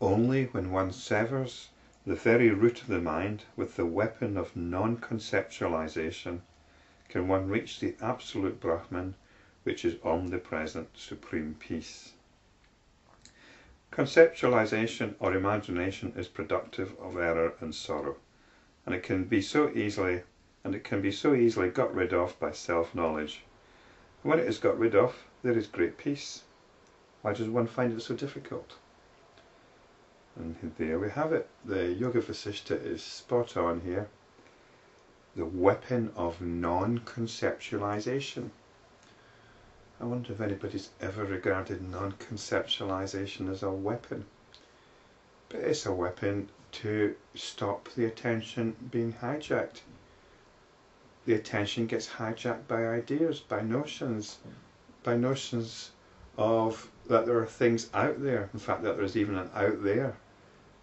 Only when one severs the very root of the mind with the weapon of non-conceptualization can one reach the absolute Brahman, which is omnipresent supreme peace. Conceptualization or imagination is productive of error and sorrow, and it can be so easily got rid of by self-knowledge. When it is got rid of, there is great peace. Why does one find it so difficult? And there we have it. The Yoga Vasistha is spot on here. The weapon of non-conceptualization. I wonder if anybody's ever regarded non-conceptualization as a weapon. But it's a weapon to stop the attention being hijacked. The attention gets hijacked by ideas, by notions of that there are things out there, in fact that there's even an out there,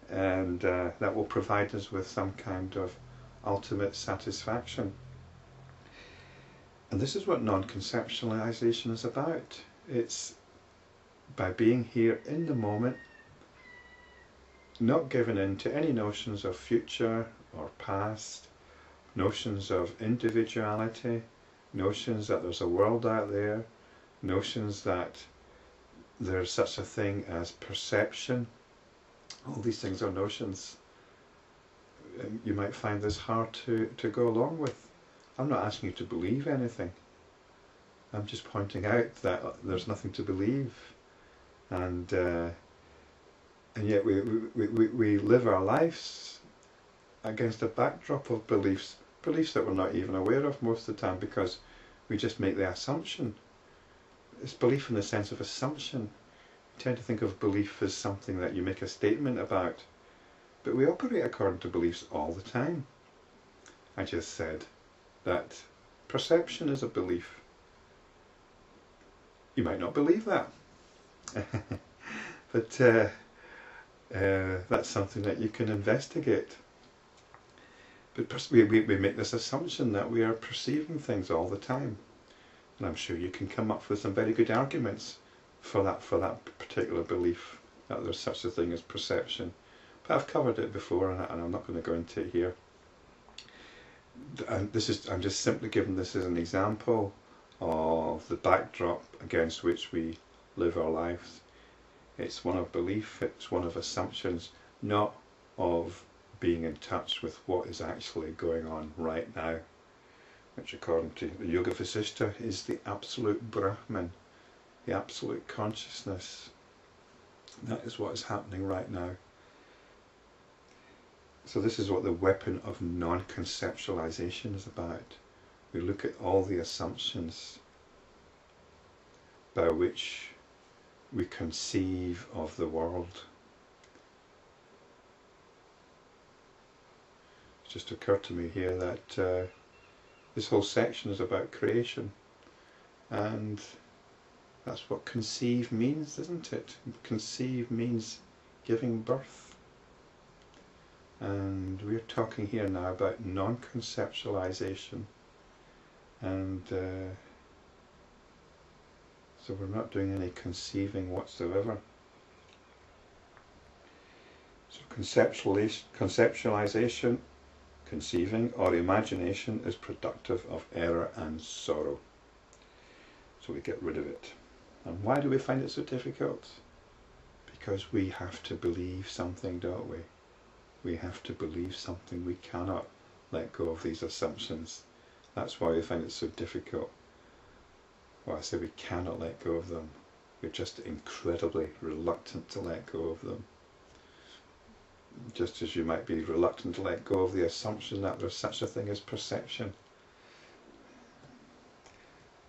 and that will provide us with some kind of ultimate satisfaction. And this is what non-conceptualization is about. It's by being here in the moment, not giving in to any notions of future or past, notions of individuality, notions that there's a world out there, notions that there's such a thing as perception. All these things are notions. You might find this hard to go along with. I'm not asking you to believe anything. I'm just pointing out that there's nothing to believe, and yet we live our lives against a backdrop of beliefs that we're not even aware of most of the time, because we just make the assumption. It's belief in the sense of assumption. We tend to think of belief as something that you make a statement about, but we operate according to beliefs all the time. I just said that perception is a belief. You might not believe that, but that's something that you can investigate. But we make this assumption that we are perceiving things all the time, and I'm sure you can come up with some very good arguments for that particular belief, that there's such a thing as perception. But I've covered it before, and I'm not going to go into it here. And I'm just simply giving this as an example of the backdrop against which we live our lives. It's one of belief, it's one of assumptions, not of being in touch with what is actually going on right now, which according to the Yoga Vasistha is the absolute Brahman, the absolute consciousness. That is what is happening right now. So this is what the weapon of non-conceptualization is about. We look at all the assumptions by which we conceive of the world. It just occurred to me here that this whole section is about creation, and that's what conceive means, isn't it? Conceive means giving birth. And we're talking here now about non-conceptualization, and so we're not doing any conceiving whatsoever. So conceptualization, conceiving or imagination is productive of error and sorrow. So we get rid of it. And why do we find it so difficult? Because we have to believe something, don't we? We have to believe something. We cannot let go of these assumptions. That's why we find it so difficult. Well, I say we cannot let go of them. We're just incredibly reluctant to let go of them. Just as you might be reluctant to let go of the assumption that there's such a thing as perception.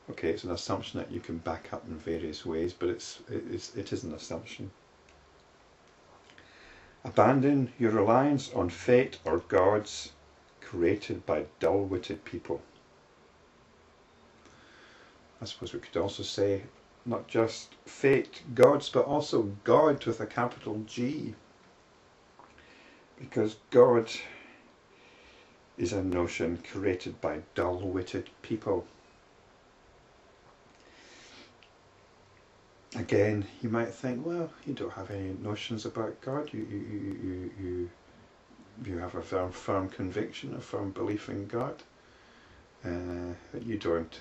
Okay, it's an assumption that you can back up in various ways, but it is an assumption. Abandon your reliance on fate or gods created by dull-witted people. I suppose we could also say not just fate, gods, but also God with a capital G. Because God is a notion created by dull-witted people. Again, you might think, well, you don't have any notions about God. You have a firm conviction, a firm belief in God. But you don't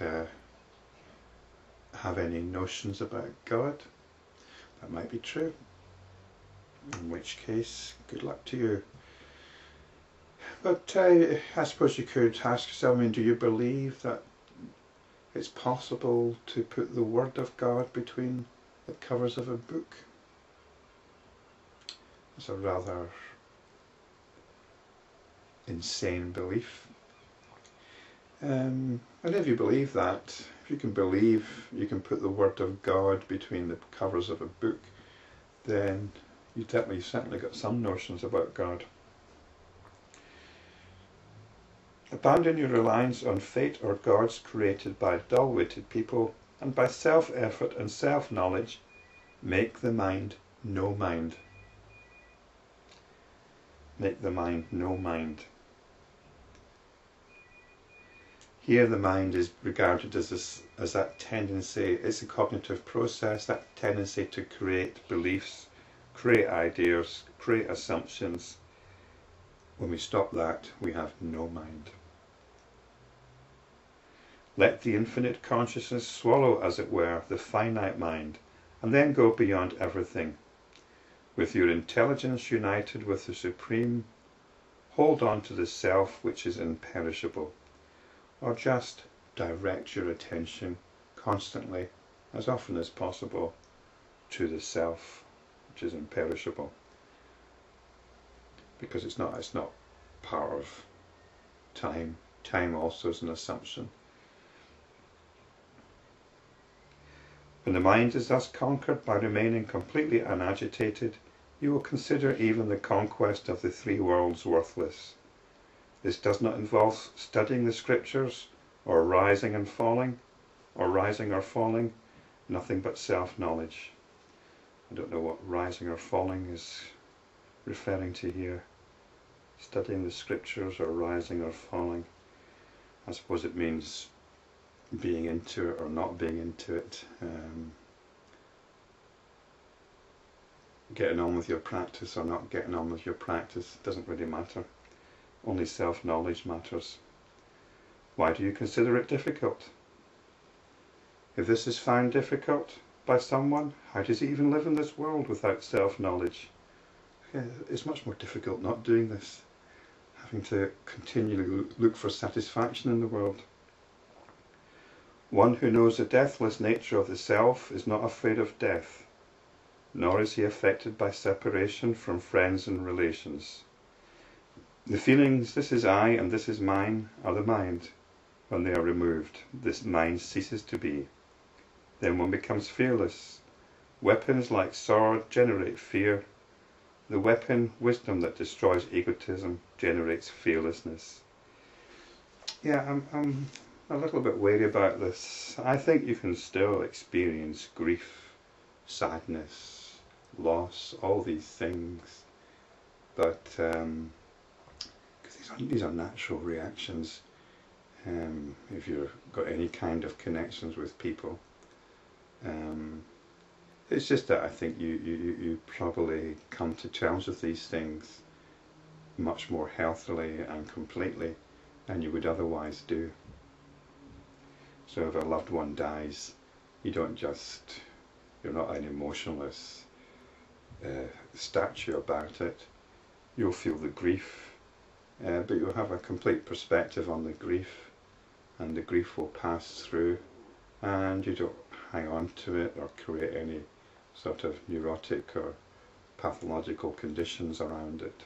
have any notions about God. That might be true. In which case, good luck to you. But I suppose you could ask yourself, do you believe that it's possible to put the Word of God between the covers of a book? It's a rather insane belief. And if you believe that, if you can believe you can put the Word of God between the covers of a book, then you've certainly got some notions about God. Abandon your reliance on fate or gods created by dull-witted people, and by self-effort and self-knowledge, make the mind no mind. Make the mind no mind. Here the mind is regarded as that tendency, it's a cognitive process, that tendency to create beliefs, create ideas, create assumptions. When we stop that, we have no mind. Let the infinite consciousness swallow, as it were, the finite mind, and then go beyond everything. With your intelligence united with the Supreme, hold on to the self which is imperishable, or just direct your attention constantly, as often as possible, to the self which is imperishable. Because it's not part of time. Time also is an assumption. When the mind is thus conquered by remaining completely unagitated, you will consider even the conquest of the three worlds worthless. This does not involve studying the scriptures, or rising and falling, or rising or falling, nothing but self-knowledge. I don't know what rising or falling is referring to here. Studying the scriptures or rising or falling. I suppose it means being into it or not being into it. Getting on with your practice or not getting on with your practice doesn't really matter. Only self-knowledge matters. Why do you consider it difficult? If this is found difficult by someone, how does he even live in this world without self-knowledge? It's much more difficult not doing this, having to continually look for satisfaction in the world. One who knows the deathless nature of the self is not afraid of death, nor is he affected by separation from friends and relations. The feelings, this is I and this is mine, are the mind. When they are removed, this mind ceases to be. Then one becomes fearless. Weapons like sword generate fear. The weapon, wisdom, that destroys egotism generates fearlessness. Yeah, I'm a little bit wary about this. I think you can still experience grief, sadness, loss, all these things, but because these are natural reactions. If you've got any kind of connections with people, it's just that I think you probably come to terms with these things much more healthily and completely than you would otherwise do. So if a loved one dies, you're not an emotionless statue about it. You'll feel the grief, but you'll have a complete perspective on the grief, and the grief will pass through, and you don't hang on to it or create any sort of neurotic or pathological conditions around it.